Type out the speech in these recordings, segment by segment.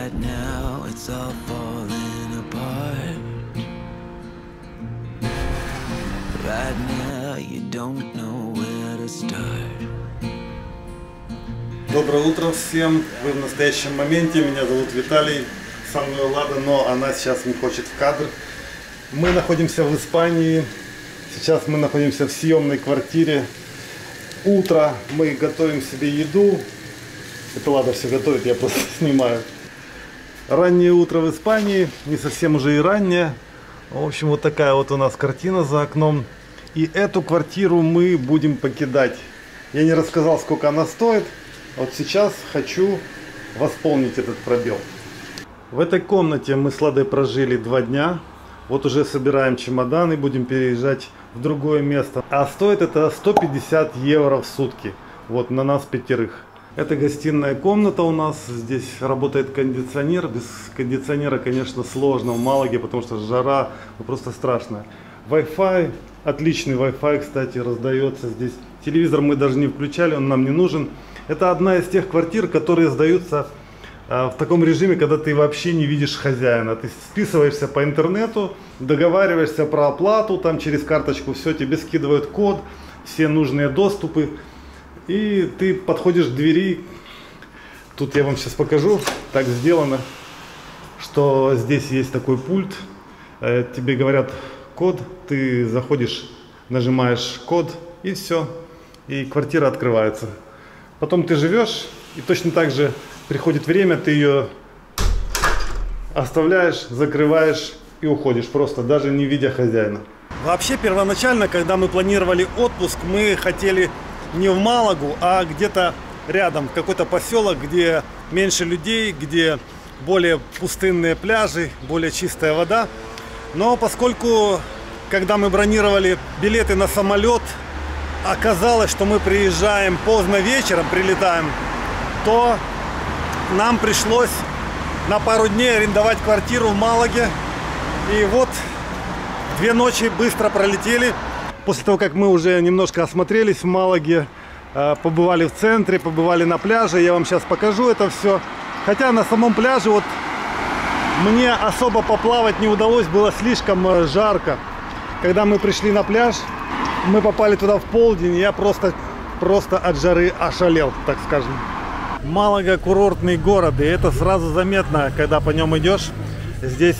Right now it's all falling apart. Right now you don't know where to start. Доброе утро всем. Вы в настоящем моменте. Меня зовут Виталий. Со мной Лада, но она сейчас не хочет в кадр. Мы находимся в Испании. Сейчас мы находимся в съемной квартире. Утро. Мы готовим себе еду. Это Лада все готовит, я просто снимаю. Раннее утро в Испании. Не совсем уже и раннее. В общем, вот такая вот у нас картина за окном. И эту квартиру мы будем покидать. Я не рассказал, сколько она стоит. Вот сейчас хочу восполнить этот пробел. В этой комнате мы с Ладой прожили 2 дня. Вот уже собираем чемоданы, будем переезжать в другое место. А стоит это 150 евро в сутки. Вот на нас 5. Это гостиная комната у нас. Здесь работает кондиционер. Без кондиционера, конечно, сложно в Малаге, потому что жара просто страшная. Wi-Fi, отличный Wi-Fi, кстати, раздается здесь. Телевизор мы даже не включали, он нам не нужен. Это одна из тех квартир, которые сдаются в таком режиме, когда ты вообще не видишь хозяина. Ты списываешься по интернету, договариваешься про оплату, там через карточку все, тебе скидывают код, все нужные доступы. И ты подходишь к двери. Тут я вам сейчас покажу. Так сделано, что здесь есть такой пульт. Тебе говорят код, ты заходишь, нажимаешь код и все. И квартира открывается. Потом ты живешь, и точно так же приходит время, ты ее оставляешь, закрываешь и уходишь, просто даже не видя хозяина. Вообще, первоначально, когда мы планировали отпуск, мы хотели не в Малагу, а где-то рядом, в какой-то поселок, где меньше людей, где более пустынные пляжи, более чистая вода. Но поскольку, когда мы бронировали билеты на самолет, оказалось, что мы приезжаем поздно вечером, прилетаем, то нам пришлось на пару дней арендовать квартиру в Малаге. И вот 2 ночи быстро пролетели. После того, как мы уже немножко осмотрелись в Малаге, побывали в центре, побывали на пляже, я вам сейчас покажу это все. Хотя на самом пляже вот мне особо поплавать не удалось, было слишком жарко. Когда мы пришли на пляж, мы попали туда в полдень, я просто от жары ошалел, так скажем. Малага курортный город, и это сразу заметно, когда по нем идешь. Здесь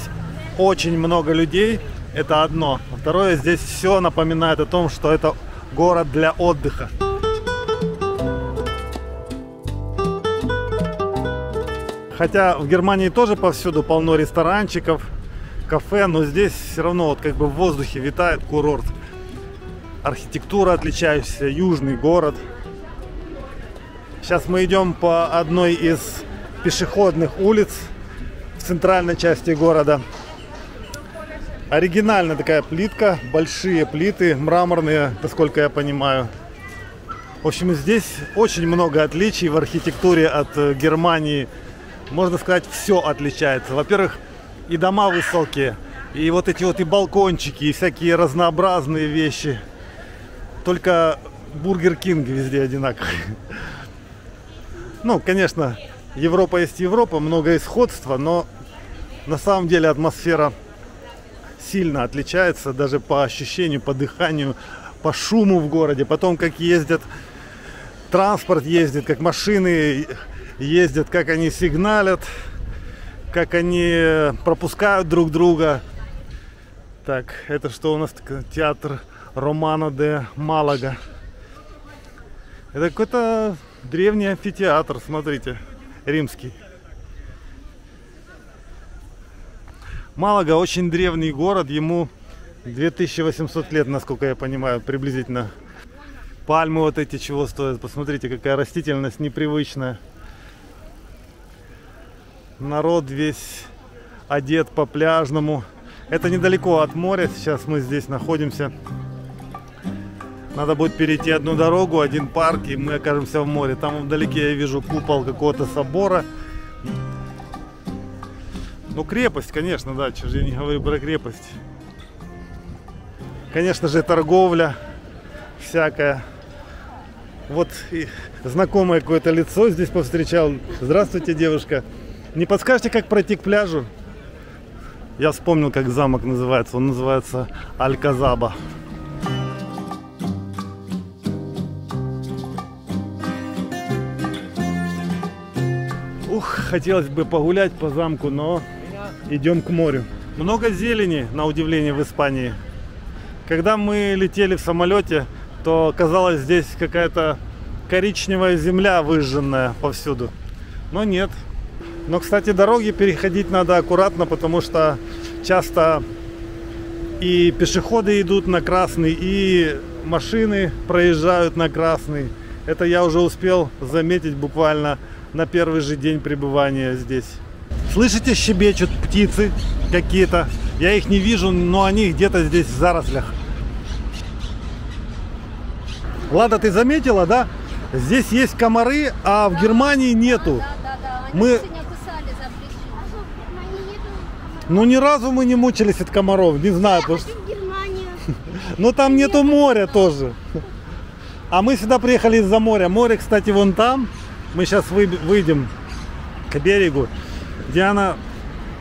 очень много людей, это одно. Второе, здесь все напоминает о том, что это город для отдыха. Хотя в Германии тоже повсюду полно ресторанчиков, кафе, но здесь все равно вот как бы в воздухе витает курорт. Архитектура отличающаяся, южный город. Сейчас мы идем по одной из пешеходных улиц в центральной части города. Оригинальная такая плитка, большие плиты, мраморные, насколько я понимаю. В общем, здесь очень много отличий в архитектуре от Германии. Можно сказать, все отличается. Во-первых, и дома высокие, и вот эти вот и балкончики, и всякие разнообразные вещи. Только Бургер Кинг везде одинаковый. Ну, конечно, Европа есть Европа, много сходства, но на самом деле атмосфера сильно отличается, даже по ощущению, по дыханию, по шуму в городе. Потом, как ездят, транспорт ездит, как машины ездят, как они сигналят, как они пропускают друг друга. Так, это что у нас? Театр Романо де Малага. Это какой-то древний амфитеатр, смотрите, римский. Малага очень древний город, ему 2800 лет, насколько я понимаю, приблизительно. Пальмы вот эти чего стоят, посмотрите, какая растительность непривычная. Народ весь одет по-пляжному. Это недалеко от моря, сейчас мы здесь находимся. Надо будет перейти одну дорогу, один парк, и мы окажемся в море. Там вдалеке я вижу купол какого-то собора. Ну, крепость, конечно, да, чего же я не говорю про крепость. Конечно же, торговля всякая. Вот и знакомое какое-то лицо здесь повстречал. Здравствуйте, девушка. Не подскажете, как пройти к пляжу? Я вспомнил, как замок называется. Он называется Аль-Казаба. Ух, хотелось бы погулять по замку, но идем к морю. Много зелени, на удивление, в Испании. Когда мы летели в самолете, то казалось, здесь какая-то коричневая земля выжженная повсюду. Но нет. Но, кстати, дороги переходить надо аккуратно, потому что часто и пешеходы идут на красный, и машины проезжают на красный. Это я уже успел заметить буквально на первый же день пребывания здесь. Слышите, щебечут птицы какие-то. Я их не вижу, но они где-то здесь в зарослях. Лада, ты заметила, да? Здесь есть комары, а в Германии нету. Да. Мы... Ну, ни разу мы не мучились от комаров, не знаю. Потому что... Но там нету моря тоже. А мы сюда приехали из-за моря. Море, кстати, вон там. Мы сейчас выйдем к берегу. Диана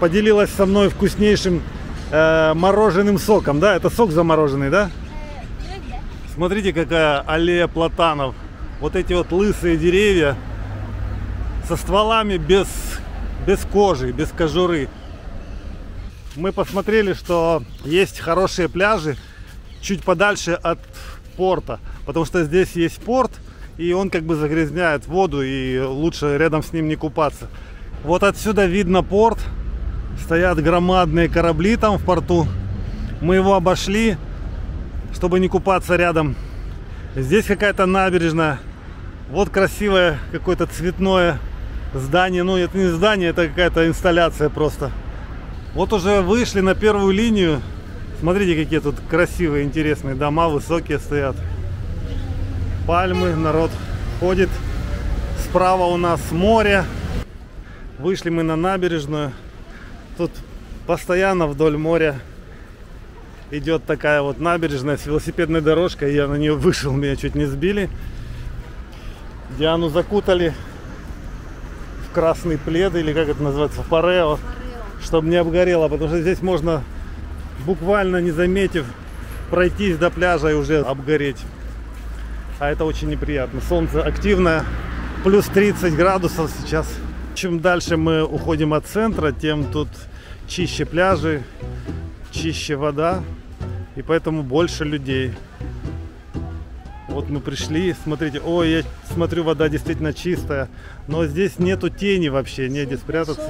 поделилась со мной вкуснейшим мороженым соком. Да, это сок замороженный, да? Смотрите, какая аллея платанов. Вот эти вот лысые деревья со стволами без кожи, без кожуры. Мы посмотрели, что есть хорошие пляжи чуть подальше от порта. Потому что здесь есть порт, и он как бы загрязняет воду, и лучше рядом с ним не купаться. Вот отсюда видно порт. Стоят громадные корабли там в порту. Мы его обошли, чтобы не купаться рядом. Здесь какая-то набережная. Вот красивое какое-то цветное здание. Ну, это не здание, это какая-то инсталляция просто. Вот уже вышли на первую линию. Смотрите, какие тут красивые, интересные дома, высокие стоят. Пальмы, народ ходит. Справа у нас море. Вышли мы на набережную. Тут постоянно вдоль моря идет такая вот набережная с велосипедной дорожкой. Я на нее вышел, меня чуть не сбили. Диану закутали в красный плед, или как это называется, в парео, чтобы не обгорело, потому что здесь можно, буквально не заметив, пройтись до пляжа и уже обгореть. А это очень неприятно. Солнце активное, плюс 30 градусов сейчас. Чем дальше мы уходим от центра, тем тут чище пляжи, чище вода, и поэтому больше людей. Вот мы пришли, смотрите, ой, я смотрю, вода действительно чистая, но здесь нету тени вообще, негде спрятаться.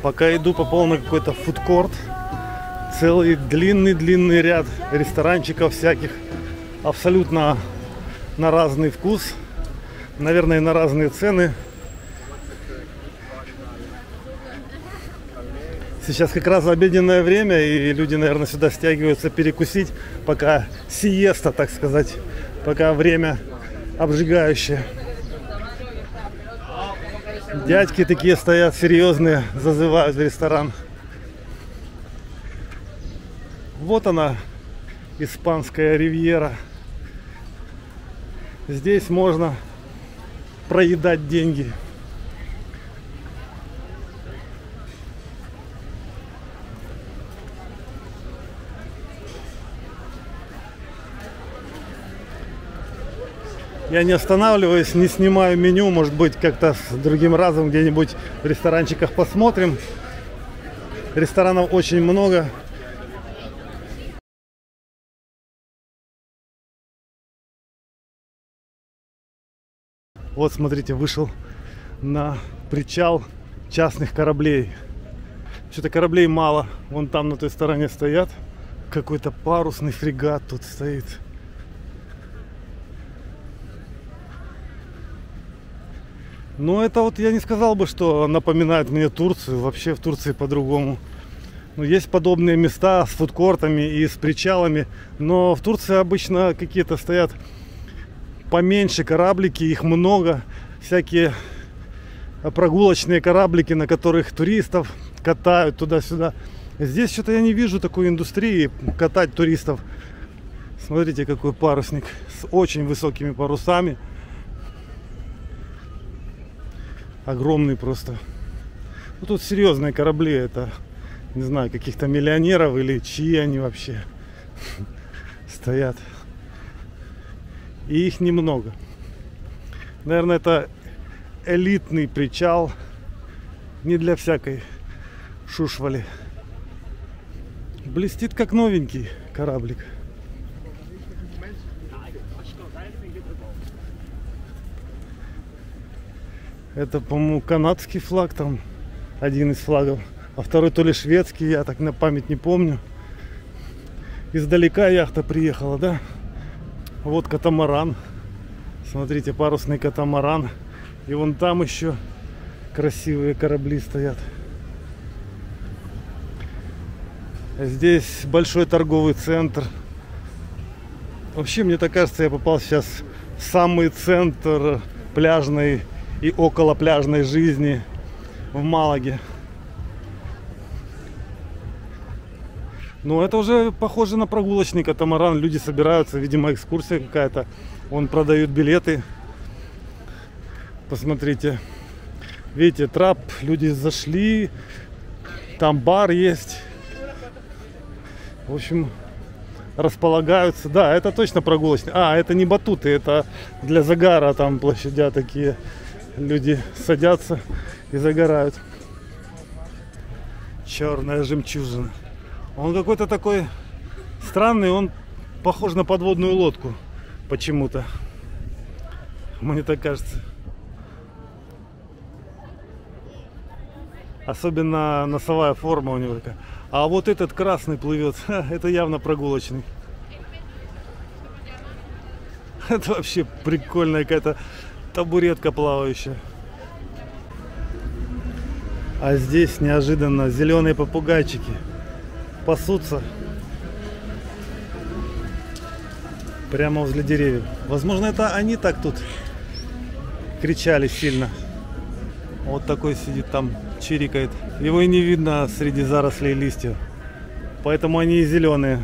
Пока иду, попал на какой-то фудкорт. Целый длинный ряд ресторанчиков всяких. Абсолютно на разный вкус. Наверное, на разные цены. Сейчас как раз обеденное время, и люди, наверное, сюда стягиваются перекусить, пока сиеста, так сказать, пока время обжигающее. Дядьки такие стоят серьезные, зазывают в ресторан. Вот она, испанская ривьера. Здесь можно проедать деньги. Я не останавливаюсь, не снимаю меню, может быть, как-то с другим разом где-нибудь в ресторанчиках посмотрим. Ресторанов очень много. Вот, смотрите, вышел на причал частных кораблей. Что-то кораблей мало. Вон там на той стороне стоят. Какой-то парусный фрегат тут стоит. Но это вот я не сказал бы, что напоминает мне Турцию. Вообще в Турции по-другому. Ну, есть подобные места с фудкортами и с причалами, но в Турции обычно какие-то стоят поменьше кораблики, их много, всякие прогулочные кораблики, на которых туристов катают туда-сюда. Здесь что-то я не вижу такой индустрии катать туристов. Смотрите, какой парусник с очень высокими парусами. Огромный просто. Ну, тут серьезные корабли, это, не знаю, каких-то миллионеров или чьи они вообще стоят. И их немного. Наверное, это элитный причал, не для всякой шушвали. Блестит как новенький кораблик. Это, по-моему, канадский флаг, там один из флагов, а второй то ли шведский, я так на память не помню. Издалека яхта приехала, да? Вот катамаран. Смотрите, парусный катамаран. И вон там еще красивые корабли стоят. Здесь большой торговый центр. Вообще, мне так кажется, я попал сейчас в самый центр пляжной и около пляжной жизни в Малаге. Но это уже похоже на прогулочный катамаран. Люди собираются, видимо, экскурсия какая-то. Вон продают билеты. Посмотрите. Видите, трап, люди зашли. Там бар есть. В общем, располагаются. Да, это точно прогулочный. А, это не батуты, это для загара. Там площадя такие. Люди садятся и загорают. Черная жемчужина. Он какой-то такой странный, он похож на подводную лодку почему-то. Мне так кажется. Особенно носовая форма у него такая. А вот этот красный плывет, это явно прогулочный. Это вообще прикольная какая-то табуретка плавающая. А здесь неожиданно зеленые попугайчики пасутся прямо возле деревьев. Возможно, это они так тут кричали сильно. Вот такой сидит там, чирикает. Его и не видно среди зарослей листьев. Поэтому они и зеленые.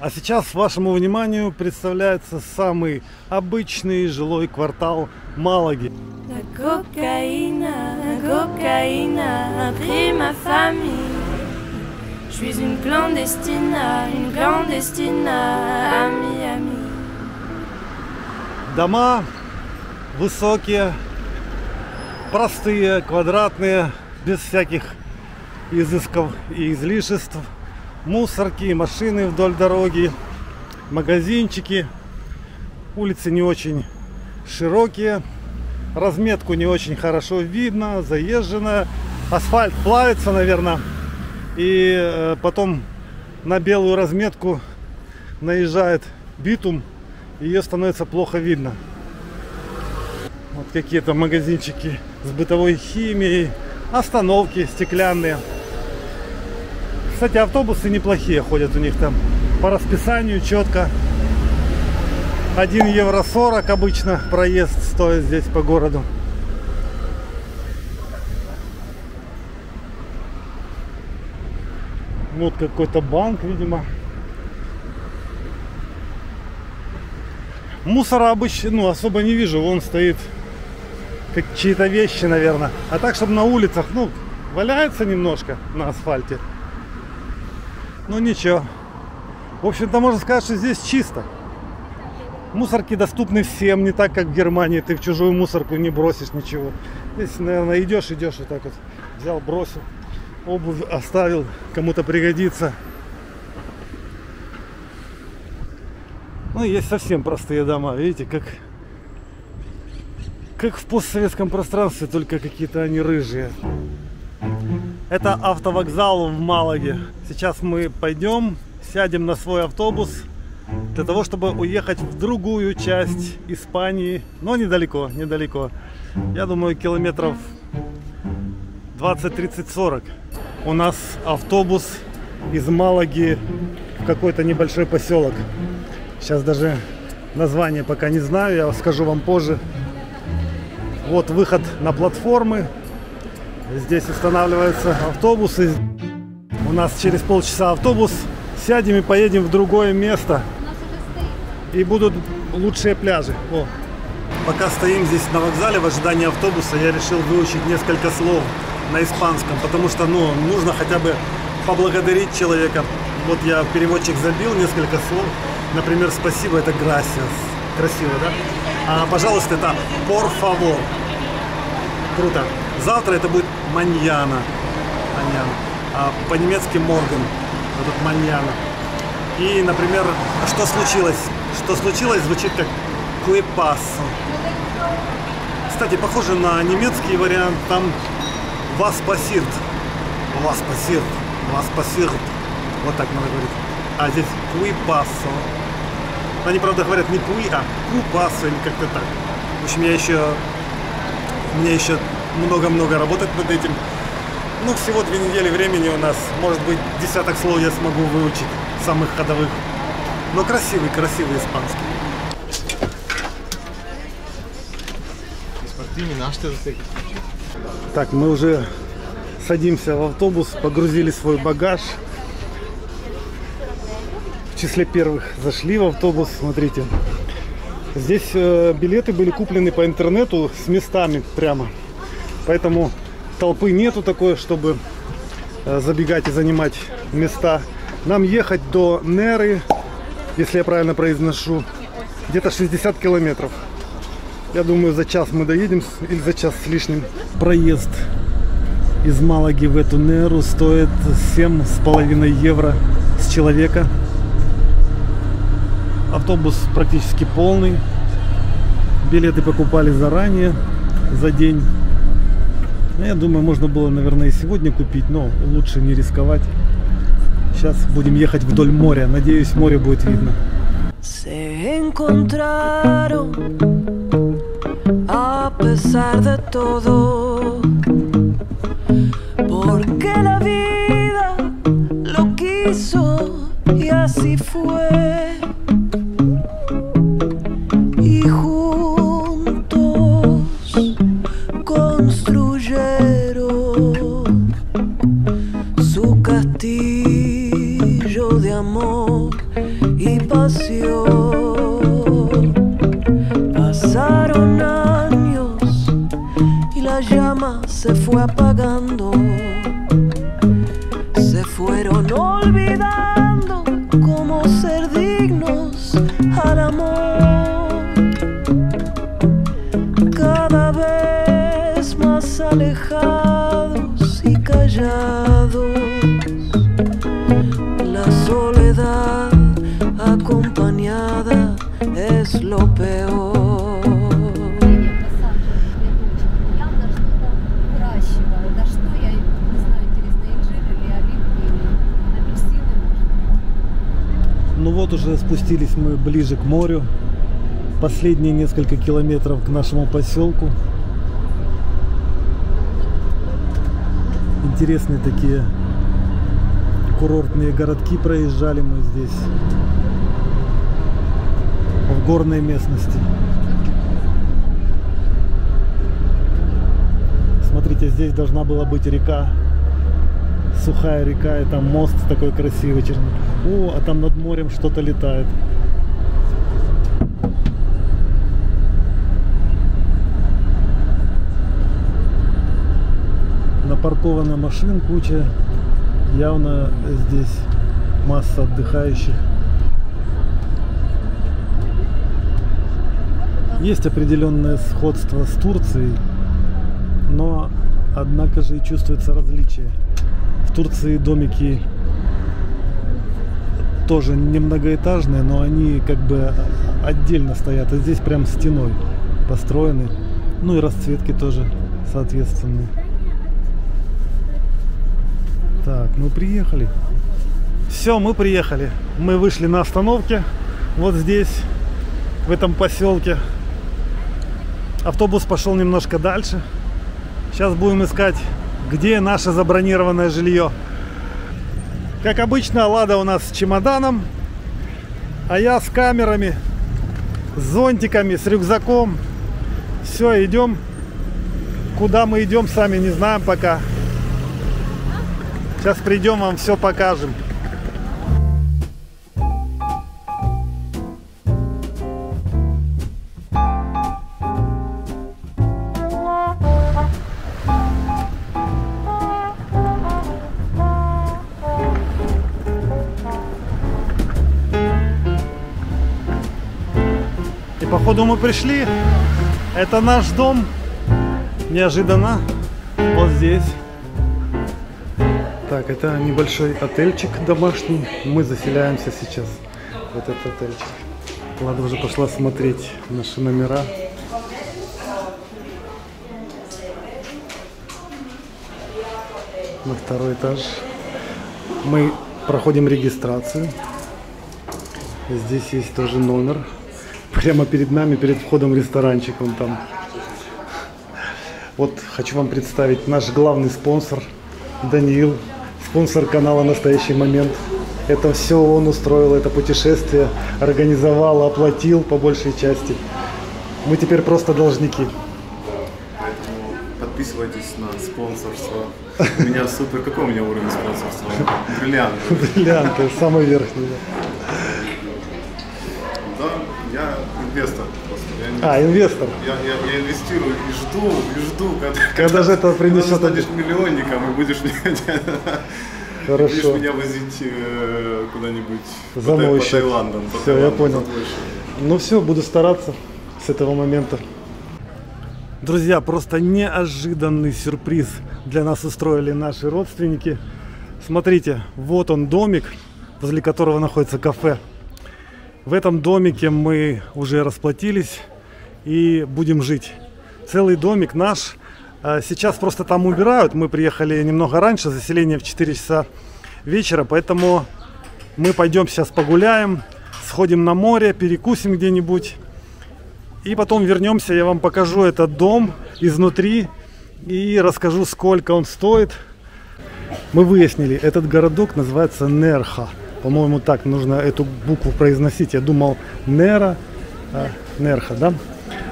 А сейчас вашему вниманию представляется самый обычный жилой квартал Малаги. La cocaïne a pris ma famille. Je suis une clandestine à Miami. Дома высокие, простые, квадратные, без всяких изысков и излишеств. Мусорки, машины вдоль дороги, магазинчики. Улицы не очень широкие, разметку не очень хорошо видно, заезженная. Асфальт плавится, наверное, и потом на белую разметку наезжает битум, и ее становится плохо видно. Вот какие-то магазинчики с бытовой химией, остановки стеклянные. Кстати, автобусы неплохие ходят у них там по расписанию четко. 1 евро 40 обычно проезд стоит здесь по городу. Вот какой-то банк, видимо. Мусора обычно, ну, особо не вижу. Вон стоит как чьи-то вещи, наверное. А так, чтобы на улицах, ну, валяется немножко на асфальте. Ну ничего. В общем-то, можно сказать, что здесь чисто. Мусорки доступны всем, не так, как в Германии. Ты в чужую мусорку не бросишь ничего. Здесь, наверное, идешь вот так вот. Взял, бросил. Обувь оставил, кому-то пригодится. Ну, есть совсем простые дома. Видите, как в постсоветском пространстве, только какие-то они рыжие. Это автовокзал в Малаге. Сейчас мы пойдем, сядем на свой автобус для того, чтобы уехать в другую часть Испании. Но недалеко. Я думаю, километров 20, 30, 40. у нас автобус из Малаги в какой-то небольшой поселок. Сейчас даже название пока не знаю, я скажу вам позже. Вот выход на платформы. Здесь устанавливаются автобусы. У нас через полчаса автобус. Сядем и поедем в другое место. И будут лучшие пляжи. О. Пока стоим здесь на вокзале в ожидании автобуса, я решил выучить несколько слов на испанском, потому что нужно хотя бы поблагодарить человека. Вот я в переводчик забил несколько слов. Например, спасибо — это gracias. Красиво, да? А пожалуйста — это por favor. Круто. Завтра это будет mañana. А по-немецки morgen. Вот тут mañana. И, например, что случилось? Что случилось звучит как «qué pasó». Кстати, похоже на немецкий вариант. Там «was passiert». «Was passiert». «Was passiert». Вот так надо говорить. А здесь «qué pasó». Они, правда, говорят не «qué», а «qué pasó» или как-то так. В общем, мне еще много-много работать над этим. Ну, всего 2 недели времени у нас. Может быть, десяток слов я смогу выучить, самых ходовых. Но красивый испанский. Так, мы уже садимся в автобус, погрузили свой багаж. В числе первых зашли в автобус, смотрите. Здесь билеты были куплены по интернету с местами прямо. Поэтому толпы нету такой, чтобы забегать и занимать места. Нам ехать до Неры, если я правильно произношу, где-то 60 километров. Я думаю, за час мы доедем, или за час с лишним. Проезд из Малаги в эту Неру стоит 7,5 евро с человека. Автобус практически полный. Билеты покупали заранее, за день. Я думаю, можно было, наверное, и сегодня купить, но лучше не рисковать. Сейчас будем ехать вдоль моря. Надеюсь, море будет видно. A pesar de todo, porque la vida lo quiso y así fue, y juntos construyeron su castillo de amor y pasión. Pasaron años y la llama se fue apagando, se fueron olvidando cómo ser dignos al amor. Cada vez más alejados y callados, la soledad acompañada es lo peor. Ну вот уже спустились мы ближе к морю. Последние несколько километров к нашему поселку. Интересные такие курортные городки проезжали мы здесь, в горной местности. Смотрите, здесь должна была быть река, сухая река, и там мост такой красивый. О, а там над морем что-то летает. Напаркована машин куча. Явно здесь масса отдыхающих. Есть определенное сходство с Турцией, но однако же и чувствуется различие. В Турции домики тоже не многоэтажные, но они как бы отдельно стоят, а здесь прям стеной построены. Ну и расцветки тоже соответственные. Так, мы приехали. Все, мы приехали. Мы вышли на остановке. Вот здесь, в этом поселке. Автобус пошел немножко дальше. Сейчас будем искать где наше забронированное жилье. Как обычно, Лада у нас с чемоданом, а я с камерами, с зонтиками, с рюкзаком. Все, идем. Куда мы идем, сами не знаем пока. Сейчас придем, вам все покажем. И походу мы пришли. Это наш дом. Неожиданно. Вот здесь. Так, это небольшой отельчик домашний. Мы заселяемся сейчас в этот отельчик. Лада уже пошла смотреть наши номера. На второй этаж. Мы проходим регистрацию. Здесь есть тоже номер. Прямо перед нами, перед входом в ресторанчик, он там. Вот хочу вам представить наш главный спонсор Даниил, спонсор канала «Настоящий момент». Это все он устроил, это путешествие, организовал, оплатил по большей части. Мы теперь просто должники. Подписывайтесь на спонсорство. У меня супер. Какой у меня уровень спонсорства? Бриллиант. Бриллиант, самый верхний. Да, я инвестор. Инвестор. Я инвестирую и жду, когда же это принесет. Когда ты станешь миллионником и будешь Хорошо. меня возить куда-нибудь по Таиландам. Все, я понял. Ну все, буду стараться с этого момента. Друзья, просто неожиданный сюрприз для нас устроили наши родственники. Смотрите, вот он домик, возле которого находится кафе. В этом домике мы уже расплатились и будем жить. Целый домик наш. Сейчас просто там убирают. Мы приехали немного раньше, заселение в 4 часа вечера, поэтому мы пойдем сейчас погуляем, сходим на море, перекусим где-нибудь. И потом вернемся, я вам покажу этот дом изнутри и расскажу, сколько он стоит. Мы выяснили, этот городок называется Нерха. По-моему, так нужно эту букву произносить. Я думал Нера, Нерха, да?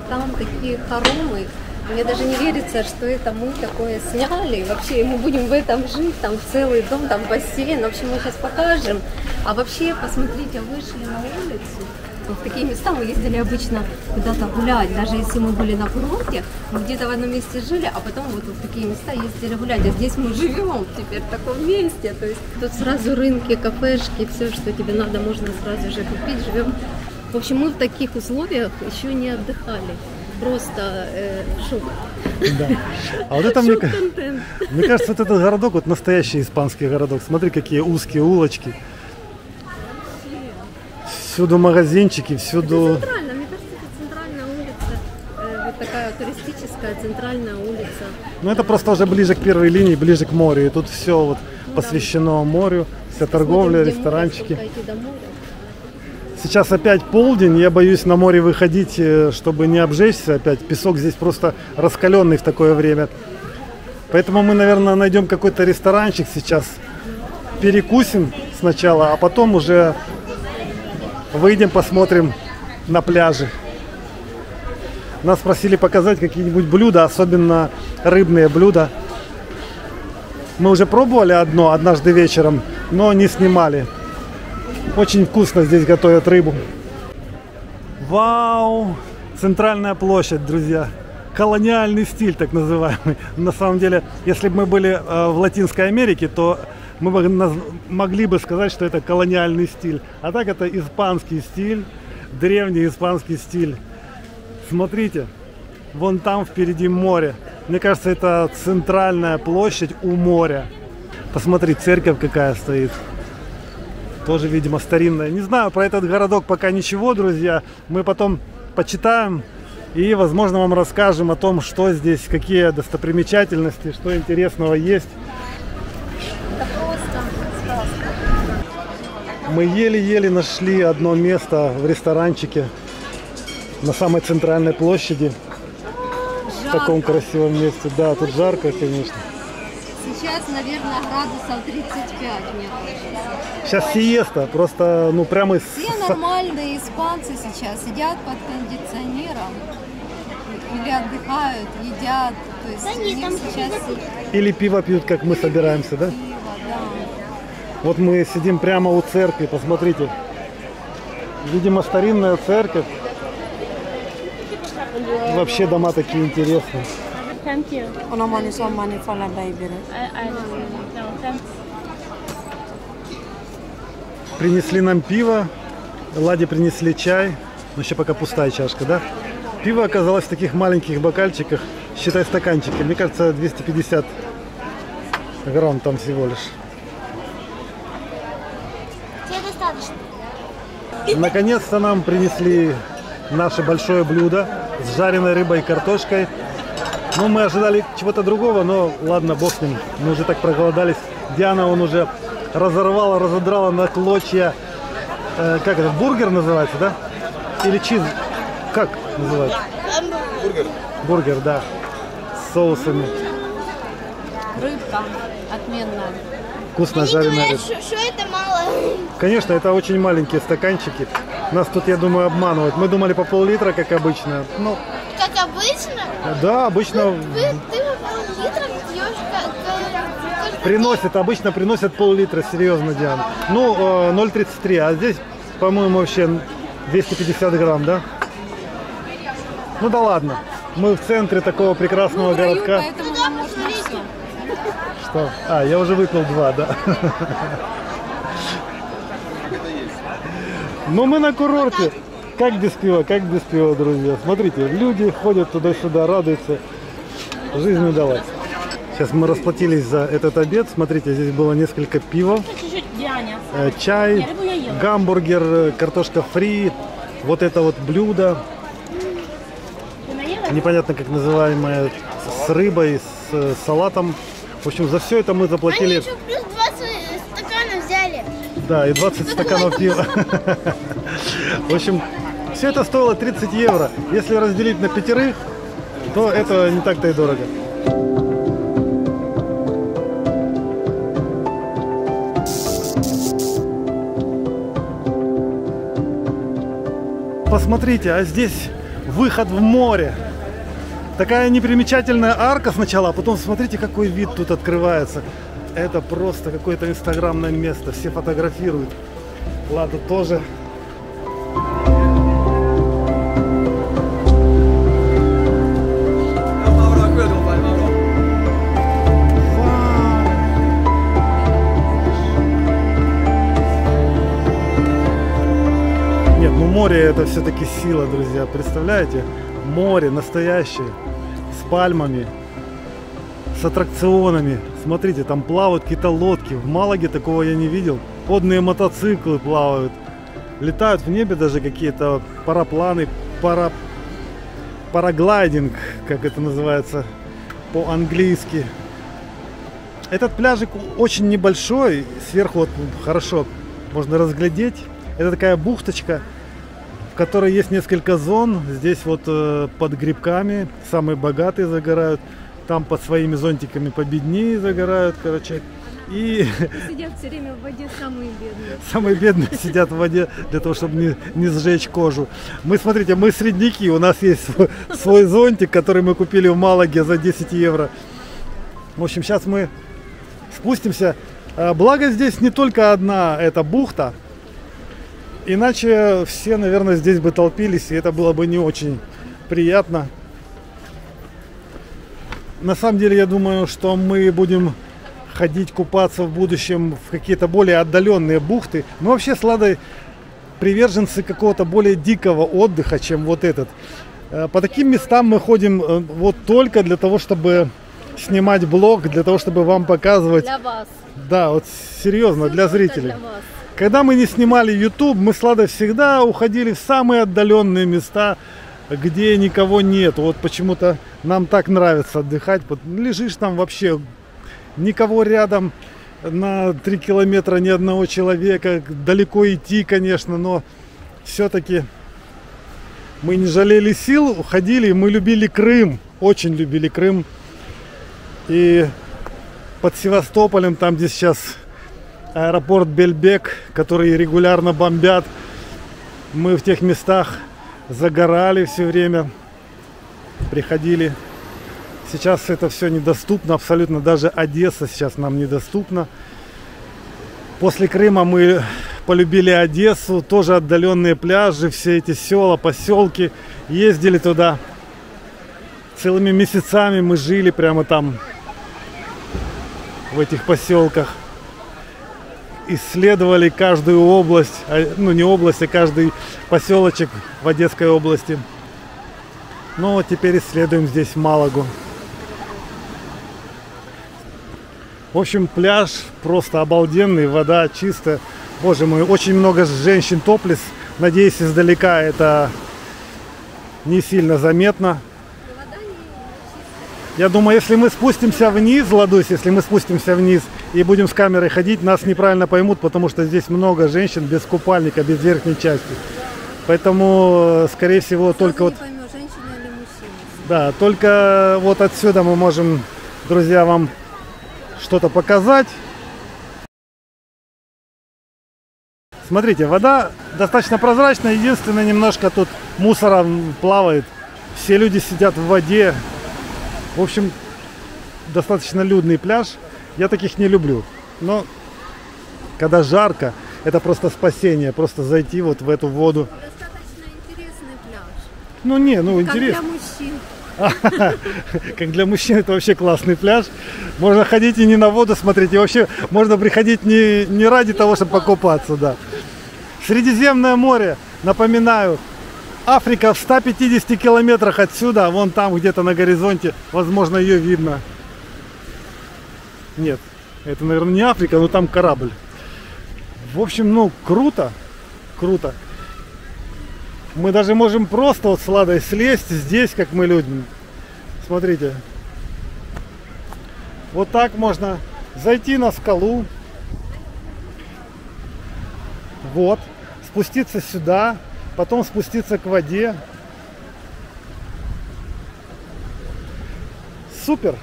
Там такие хоромы. Мне даже не верится, что это мы такое сняли. Вообще мы будем в этом жить. Там целый дом, там бассейн. В общем, мы сейчас покажем. А вообще, посмотрите, вышли на улицу. Вот в такие места мы ездили обычно куда-то гулять. Даже если мы были на курорте, мы где-то в одном месте жили, а потом вот в такие места ездили гулять. А здесь мы живем теперь в таком месте. То есть тут сразу рынки, кафешки, все, что тебе надо, можно сразу же купить. Живем. В общем, мы в таких условиях еще не отдыхали. Просто шок. Да. А вот это мне кажется, вот этот городок, вот настоящий испанский городок. Смотри, какие узкие улочки. Всюду магазинчики, всюду... Это центрально, мне кажется, это центральная улица, вот такая туристическая центральная улица. Ну это просто уже ближе к первой линии, ближе к морю. И тут все вот посвящено морю, вся торговля, ресторанчики. Сейчас опять полдень, я боюсь на море выходить, чтобы не обжечься опять. Песок здесь просто раскаленный в такое время. Поэтому мы, наверное, найдем какой-то ресторанчик сейчас, перекусим сначала, а потом уже... Выйдем, посмотрим на пляже. Нас просили показать какие-нибудь блюда, особенно рыбные блюда. Мы уже пробовали однажды вечером, но не снимали. Очень вкусно здесь готовят рыбу. Вау! Центральная площадь, друзья. Колониальный стиль, так называемый. На самом деле, если бы мы были в Латинской Америке, то... мы могли бы сказать, что это колониальный стиль. А так это испанский стиль, древний испанский стиль. Смотрите, вон там впереди море. Мне кажется, это центральная площадь у моря. Посмотри, церковь какая стоит. Тоже, видимо, старинная. Не знаю про этот городок пока ничего, друзья. Мы потом почитаем и, возможно, вам расскажем о том, что здесь, какие достопримечательности, что интересного есть. Мы еле-еле нашли одно место в ресторанчике на самой центральной площади. Жарко. В таком красивом месте. Да, тут жарко, конечно. Сейчас, наверное, градусов 35, мне кажется. Сейчас сиеста, просто, ну, прямо из... Все нормальные испанцы сейчас сидят под кондиционером или отдыхают, едят. То есть у них сейчас Или пиво пьют, как мы собираемся, да? пиво, да. Вот мы сидим прямо у церкви, посмотрите. Видимо, старинная церковь. Вообще дома такие интересные. No money, so money for the baby. Принесли нам пиво, Ладе принесли чай. Но еще пока пустая чашка, да? Пиво оказалось в таких маленьких бокальчиках, считай стаканчики. Мне кажется, 250 грамм там всего лишь. Тебе достаточно. Наконец-то нам принесли наше большое блюдо с жареной рыбой и картошкой. Ну, мы ожидали чего-то другого, но ладно, бог с ним. Мы уже так проголодались. Диана он уже разорвала, разодрала на клочья. Как это, бургер называется, да? Или чиз? Как называется? Бургер. Бургер, да. С соусами. Рыбка отменная. Вкусно жареная рыба. Что это мало? Конечно, это очень маленькие стаканчики. Нас тут, я думаю, обманывают. Мы думали по пол-литра, как обычно. Ну, Как обычно? да, обычно Ты пол-литра пьешь как... приносят, обычно приносят пол-литра, серьезно, Диана. Ну, 0,33, а здесь, по-моему, вообще 250 грамм, да? Ну да ладно, мы в центре такого прекрасного городка. Поэтому нам можно все. Что? А, я уже выпил 2, да. Но мы на курорте. Как без пива, друзья. Смотрите, люди ходят туда-сюда, радуются. Жизнь удалась. Сейчас мы расплатились за этот обед. Смотрите, здесь было несколько пива, чай, гамбургер, картошка фри, вот это вот блюдо. Непонятно как называемое, с рыбой, с салатом. В общем, за все это мы заплатили... Они еще плюс 20 стаканов взяли. Да, и 20 стаканов пива. В общем, все это стоило 30 евро. Если разделить на 5, то это не так-то и дорого. Посмотрите, а здесь выход в море. Такая непримечательная арка сначала, а потом смотрите, какой вид тут открывается. Это просто какое-то инстаграмное место. Все фотографируют. Ладно, тоже. Нет, ну море это все-таки сила, друзья. Представляете? Море настоящее. С пальмами. С аттракционами. Смотрите, там плавают какие-то лодки. В Малаге такого я не видел. Водные мотоциклы плавают. Летают в небе даже какие-то парапланы, параглайдинг, как это называется по-английски. Этот пляжик очень небольшой. Сверху вот хорошо можно разглядеть. Это такая бухточка, в которой есть несколько зон. Здесь вот под грибками самые богатые загорают. Там под своими зонтиками победнее загорают, короче. И Сидят все время в воде самые бедные. самые бедные сидят в воде для того, чтобы не сжечь кожу. Мы, смотрите, мы средняки. У нас есть свой зонтик, который мы купили в Малаге за 10 евро. В общем, сейчас мы спустимся. Благо здесь не только одна эта бухта. Иначе все, наверное, здесь бы толпились, и это было бы не очень приятно. На самом деле, я думаю, что мы будем ходить купаться в будущем в какие-то более отдаленные бухты. Мы вообще с Ладой приверженцы какого-то более дикого отдыха, чем вот этот. По таким местам мы ходим вот только для того, чтобы снимать блог, для того, чтобы вам показывать. Для вас. Да, вот серьезно, для зрителей. Для вас. Когда мы не снимали YouTube, мы с Ладой всегда уходили в самые отдаленные места, где никого нет. Вот почему-то нам так нравится отдыхать. Лежишь там вообще, никого рядом, на 3 километра ни одного человека. Далеко идти, конечно, но все-таки мы не жалели сил, уходили. Мы любили Крым, очень любили Крым. И под Севастополем, там где сейчас аэропорт Бельбек, который регулярно бомбят. Мы в тех местах загорали все время, приходили. Сейчас это все недоступно, абсолютно, даже Одесса сейчас нам недоступна. После Крыма мы полюбили Одессу, тоже отдаленные пляжи, все эти села, поселки. Ездили туда целыми месяцами, мы жили прямо там, в этих поселках. Исследовали каждую область, ну не область, а каждый поселочек в Одесской области. Ну вот теперь исследуем здесь Малагу. В общем, пляж просто обалденный, вода чистая. Боже мой, очень много женщин топлес. Надеюсь, издалека это не сильно заметно. Я думаю, если мы спустимся вниз, Ладусь, если мы спустимся вниз и будем с камерой ходить, нас неправильно поймут, потому что здесь много женщин без купальника, без верхней части. Поэтому, скорее всего, только вот... Поймешь, женщина или мужчина. Да, только вот отсюда мы можем, друзья, вам что-то показать. Смотрите, вода достаточно прозрачная, единственное, немножко тут мусора плавает. Все люди сидят в воде. В общем, достаточно людный пляж. Я таких не люблю. Но когда жарко, это просто спасение. Просто зайти вот в эту воду. Достаточно интересный пляж. Ну не, ну Как интересно. для мужчин. Как для мужчин это вообще классный пляж. Можно ходить и не на воду смотреть. И вообще можно приходить не ради того, чтобы покупаться. Да. Средиземное море, напоминаю. Африка в 150 километрах отсюда, вон там где-то на горизонте, возможно, ее видно. Нет, это, наверное, не Африка, но там корабль. В общем, ну, круто, круто. Мы даже можем просто вот с Ладой слезть здесь, как мы любим. Смотрите. Вот так можно зайти на скалу. Вот, спуститься сюда. Потом спуститься к воде. Супер!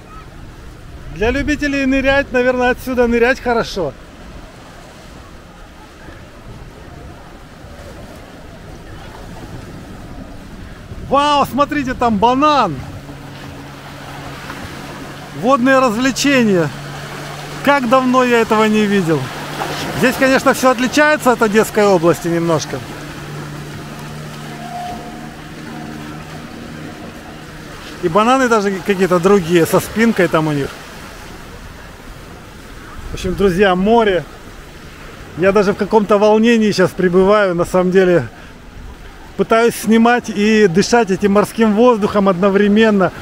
Для любителей нырять, наверное, отсюда нырять хорошо. Вау, смотрите, там банан! Водные развлечения. Как давно я этого не видел. Здесь, конечно, все отличается от Одесской области немножко. И бананы даже какие-то другие, со спинкой там у них. В общем, друзья, море. Я даже в каком-то волнении сейчас пребываю. На самом деле, пытаюсь снимать и дышать этим морским воздухом одновременно.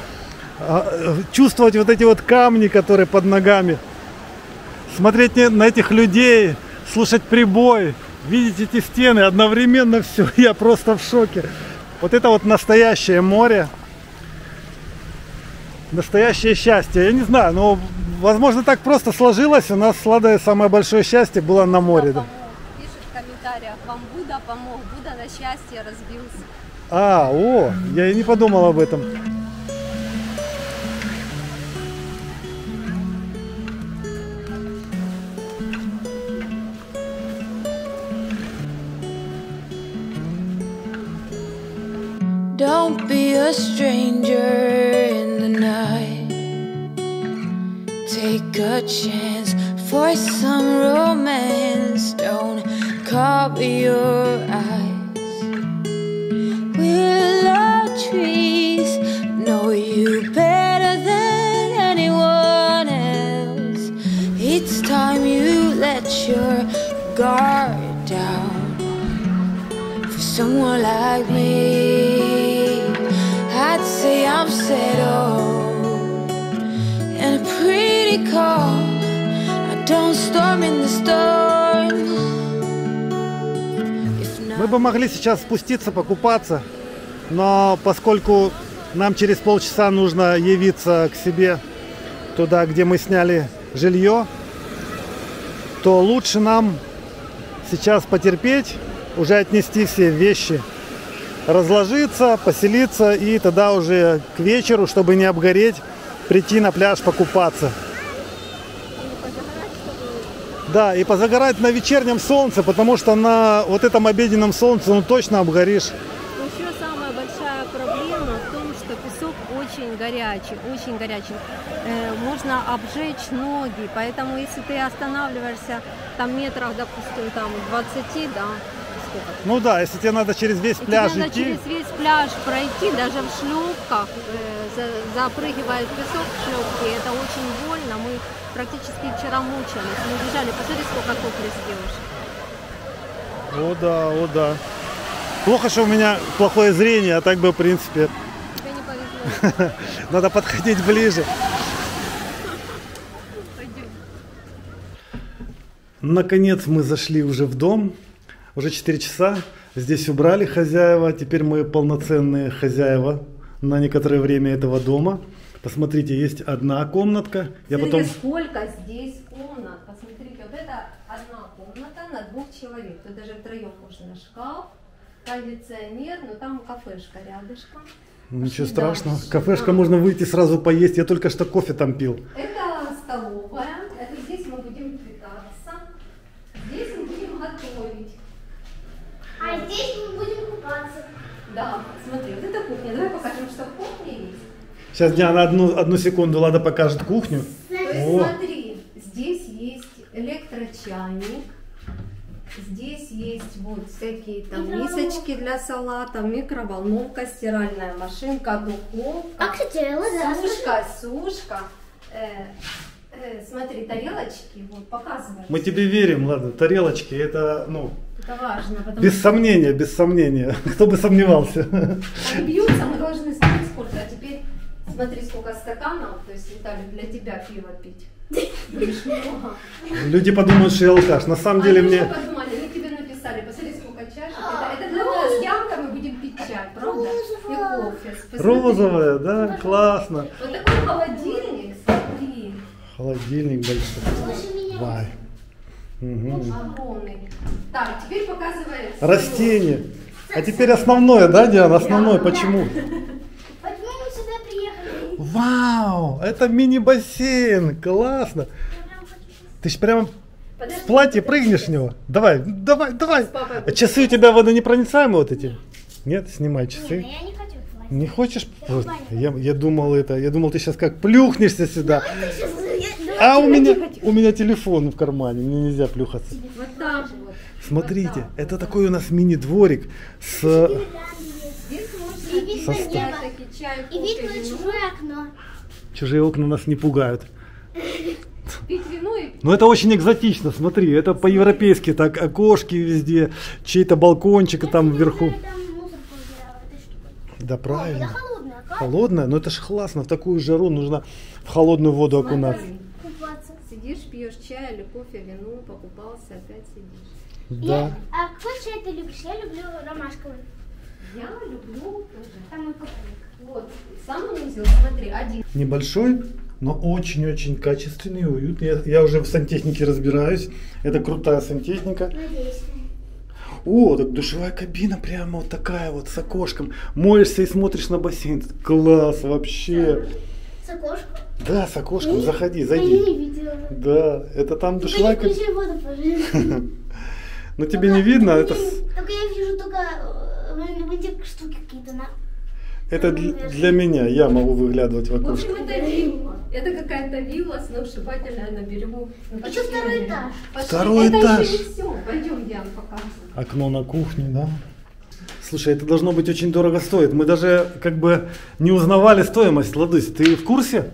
Чувствовать вот эти вот камни, которые под ногами. Смотреть на этих людей, слушать прибой, видеть эти стены. Одновременно все. Я просто в шоке. Вот это вот настоящее море. Настоящее счастье. Я не знаю, но возможно так просто сложилось. У нас с Ладой самое большое счастье было на море. Да. Пишет в комментариях, вам Будда помог, Будда на счастье разбился. Я и не подумал об этом. Don't be a stranger in the night. Take a chance for some romance. Don't cover your eyes. Willow trees know you better than anyone else. It's time you let your guard down for someone like me. I'd say I'm settled and pretty calm. I don't storm in the storm. Мы бы могли сейчас спуститься, покупаться, но поскольку нам через полчаса нужно явиться к себе туда, где мы сняли жилье, то лучше нам сейчас потерпеть, уже отнести все вещи, разложиться, поселиться и тогда уже к вечеру, чтобы не обгореть, прийти на пляж покупаться. Да, и позагорать на вечернем солнце, потому что на вот этом обеденном солнце ну точно обгоришь. Еще самая большая проблема в том, что песок очень горячий, очень горячий. Можно обжечь ноги, поэтому если ты останавливаешься там метрах, допустим, там 20, да, сколько? Ну да, если тебе надо через весь пляж Тебе надо идти. через весь пляж пройти, даже в шлюпках, запрыгивая в песок в шлюпке, это очень больно. Мы практически вчера мучились, мы бежали, посмотри, сколько топлес девушек. О да, о да. Плохо, что у меня плохое зрение, а так бы, в принципе, Тебе не повезло. надо подходить ближе. Пойдем. Наконец мы зашли уже в дом. Уже 4 часа. Здесь убрали хозяева. Теперь мы полноценные хозяева на некоторое время этого дома. Посмотрите, есть одна комнатка. Смотрите, сколько здесь комнат. Посмотрите, вот это одна комната на 2 человек. Тут даже втроем можно. Шкаф, кондиционер, но там кафешка рядышком. Ничего Да. страшного. Кафешка, можно выйти сразу поесть. Я только что кофе там пил. Это столовая. Это здесь мы будем питаться. Здесь мы будем готовить. А здесь мы будем купаться. Да, смотри, вот это кухня. Давай покажем, что в кухне есть. Сейчас Диана одну секунду, Лада покажет кухню. То есть О. смотри, здесь есть электрочайник. Здесь есть вот всякие там мисочки для салата, микроволновка, стиральная машинка, духовка, кстати, сушка. Смотри, тарелочки, вот, показывай. Мы тебе верим, ладно, тарелочки, это, ну, Это важно, потому без сомнения, без сомнения. Кто бы сомневался. что они бьются, мы должны знать сколько. А теперь смотри, сколько стаканов, то есть, Виталий, для тебя пиво пить. Будешь много. Люди подумают, что я алкаш. На самом деле Они мне... уже подумали, мы тебе написали, посмотри, сколько чашек. Это для нас, Янка, мы будем пить чай, правда? И кофе. Посмотри. Розовая, да, классно. Вот такой холодильник, смотри, Холодильник большой. Вай. Мгм. огромный. Так, теперь показывай. Растения. А теперь основное, да, Диана? Основное, почему? Почему мы сюда приехали? Вау, это мини-бассейн, классно. Ты ж прям в платье прыгнешь в него. Давай. папой А часы у тебя водонепроницаемые вот эти? Нет, снимай часы. Я не хочу платить. Не хочешь? Вот, я думал ты сейчас как плюхнешься сюда. А у меня телефон в кармане, мне нельзя плюхаться. Вот так вот. Смотрите, это такой у нас мини-дворик с... Здесь можно И вид Со на ста- небо. всякий чай, И вид кофе, на вино. чужое окно. Чужие окна нас не пугают. Пить вино и Но это очень экзотично, смотри, это по-европейски, так окошки везде, чей-то балкончик и там вверху. Я там мусор поубирала, этой штукой. Да О, правильно. вода холодная, как Холодная? Но это ж классно, в такую жару нужно в холодную воду окунаться. смотри. купаться. Сидишь, пьешь чай или кофе, вино, покупался, опять сидишь. Да. А какой чай ты любишь? Я люблю ромашковый. Я люблю тоже. Там мой купальник. Вот, самый узел, смотри, один. Небольшой, но очень-очень качественный и уютный. Я уже в сантехнике разбираюсь. Это крутая сантехника. Надеюсь. О, так душевая кабина прямо вот такая вот с окошком. Моешься и смотришь на бассейн. Класс вообще. С окошком. Да, с окошком. Заходи, Я зайди. не видела. Да, это там Только душевая не кабина. включай воду, пожалуйста. Но тебе не видно, это, Только я вижу только эти штуки какие-то на... это для меня. Я могу выглядывать в В окошко. общем, это вилла. Это какая-то вилла сногсшибательная на берегу. Еще второй этаж. Пошли. Второй это этаж. еще не все. Пойдем, Диан, показывай. Окно на кухне, да. Слушай, это должно быть очень дорого стоит. Мы даже как бы не узнавали стоимость. Ладысь, ты в курсе?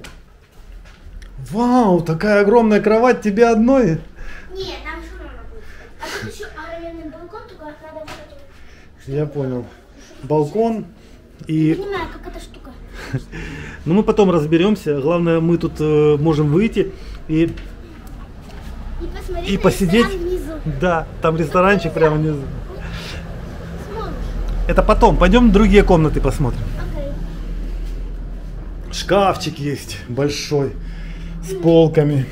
Вау, такая огромная кровать тебе одной. Нет, там шумно будет. А тут еще параллельный балкон, только надо вот эту... Я понял. Балкон. Не И понимаю, как эта штука. ну, мы потом разберемся. Главное, мы тут можем выйти и И посмотреть И на посидеть. ресторан внизу. да, там ресторанчик прямо внизу. Сможешь. Это потом. Пойдем другие комнаты посмотрим. Окей. Шкафчик есть большой с полками.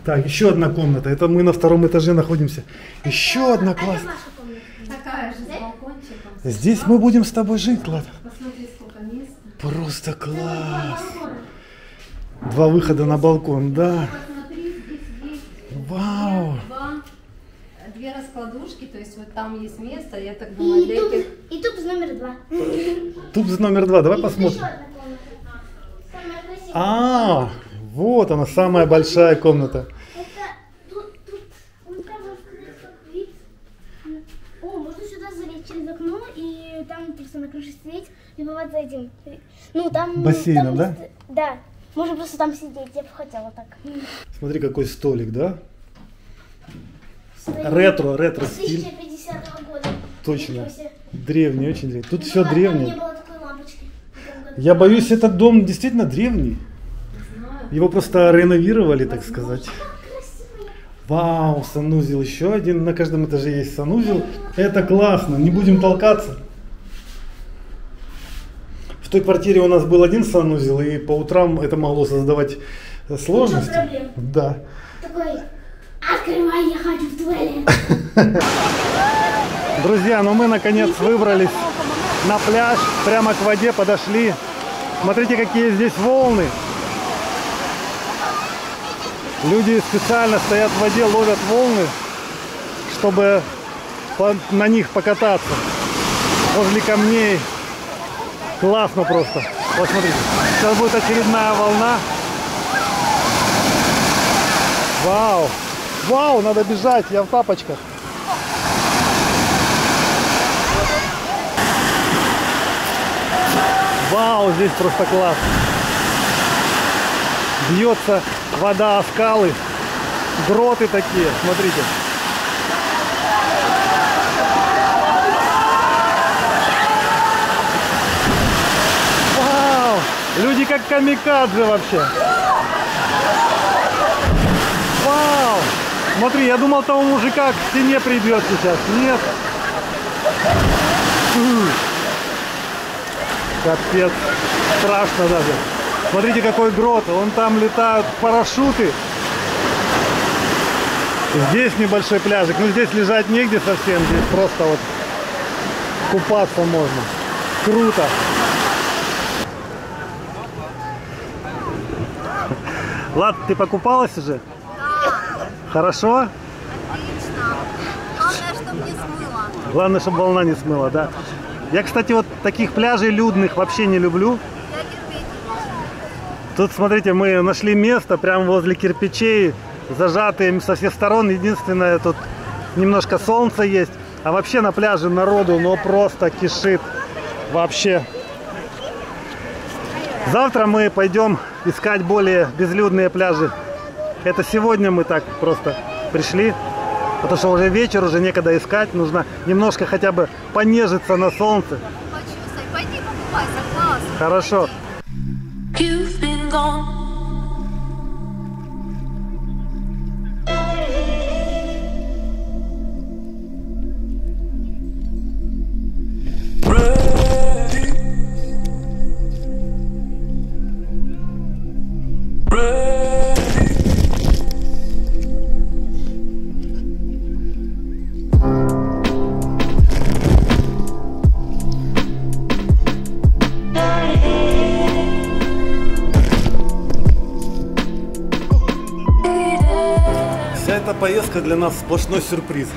Так, еще одна комната. Это мы на 2-м этаже находимся. Еще одна Это классная. ваша комната. Такая же с балкончиком. Здесь мы будем с тобой жить, Влад. Посмотри, сколько места. Просто класс. 2 выхода на балкон, да. Посмотри, здесь есть Вау. ванна. 2 раскладушки, то есть вот там есть место, я так думаю, для этих... И тут номер 2. Тут номер 2, давай И посмотрим. еще одна комната. Самая красивая. А, вот она, самая большая комната. Это тут, он там открыт как вид. О, можно сюда залезть через окно и там просто на крыше сидеть и бывать за этим. Ну там... Бассейном, там, да? Да. Можно просто там сидеть, я бы хотела так. Смотри, какой столик, да? Стоит Ретро с стиль. 1050 года. Точно. Ничего себе. Древний, очень древний. Тут все Там древнее. не было такой лампочки. в этом году. Я боюсь, этот дом действительно древний. Его просто реновировали, так сказать. Вау, санузел еще один. На каждом этаже есть санузел. Это классно, не будем толкаться. В той квартире у нас был один санузел, и по утрам это могло создавать сложности. проблем. Да. Такой, открывай, я хочу в туалет. Друзья, ну мы наконец выбрались на пляж, прямо к воде подошли. Смотрите, какие здесь волны. Люди специально стоят в воде, ловят волны, чтобы на них покататься. Возле камней. Классно просто. Вот смотрите, сейчас будет очередная волна. Вау! Вау, надо бежать, я в тапочках. Вау, здесь просто классно. Бьется вода о скалы. Гроты такие, смотрите. Вау! Люди как камикадзе вообще. Вау! Смотри, я думал, того мужика к стене прибьет сейчас. Нет. Капец. Страшно даже. Смотрите, какой грот. Вон там летают парашюты. Здесь небольшой пляжик. Ну, здесь лежать негде совсем. Здесь просто вот купаться можно. Круто. Лад, ты покупалась уже? Да, Хорошо? отлично. Главное, чтобы не смыло. Главное, чтобы волна не смыла, да? Я, кстати, вот таких пляжей людных вообще не люблю. Я терпеть не могу. Тут, смотрите, мы нашли место прямо возле кирпичей, зажатые со всех сторон. Единственное, тут немножко солнца есть. А вообще на пляже народу, ну, просто кишит. Вообще. Завтра мы пойдем искать более безлюдные пляжи. Это сегодня мы так просто пришли. Потому что уже вечер, уже некогда искать. Нужно немножко хотя бы понежиться на солнце. Почувствуй, пойди покупайся, классно. Хорошо. You've been gone. Вся эта поездка для нас сплошной сюрприз.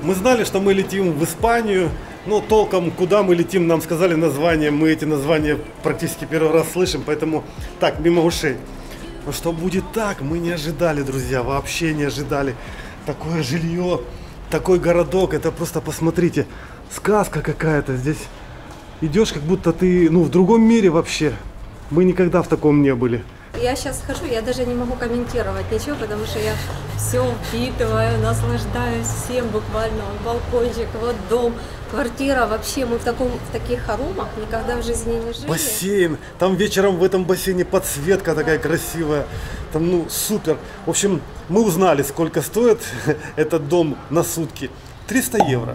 Мы знали, что мы летим в Испанию, но толком куда мы летим, нам сказали название, мы эти названия практически первый раз слышим, поэтому так, мимо ушей. Но что будет так, мы не ожидали, друзья, вообще не ожидали. Такое жилье, такой городок, это просто посмотрите, сказка какая-то. Здесь идешь, как будто ты, ну, в другом мире вообще. Мы никогда в таком не были. Я сейчас хожу, я даже не могу комментировать ничего, потому что я все впитываю, наслаждаюсь всем буквально. Вот балкончик, вот дом, квартира. Вообще мы в таких хоромах никогда в жизни не жили. Бассейн, там вечером в этом бассейне подсветка такая красивая, там, ну, супер. В общем, мы узнали, сколько стоит этот дом на сутки. 300 евро.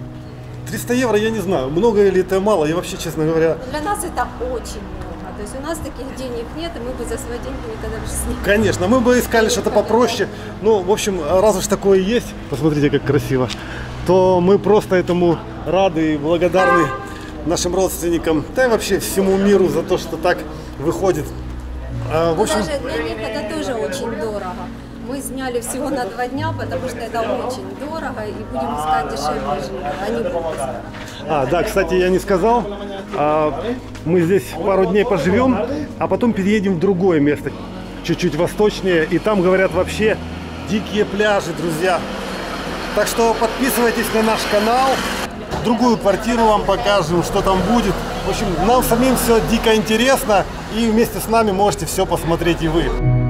300 евро, я не знаю, много или это мало, я вообще, честно говоря... Для нас это очень много. То есть у нас таких денег нет, и мы бы за свои деньги никогда в жизни... Конечно, мы бы искали что-то попроще. Ну, в общем, раз уж такое есть, посмотрите, как красиво, то мы просто этому рады и благодарны нашим родственникам, да и вообще всему миру за то, что так выходит. В общем, Даже для них это тоже очень дорого. Мы сняли всего на 2 дня, потому что это очень дорого, и будем искать дешевле жилье, а не просто. Да, кстати, я не сказал, мы здесь пару дней поживем, а потом переедем в другое место, чуть-чуть восточнее, и там, говорят, вообще дикие пляжи, друзья. Так что подписывайтесь на наш канал, другую квартиру вам покажем, что там будет. В общем, нам самим все дико интересно, и вместе с нами можете все посмотреть и вы.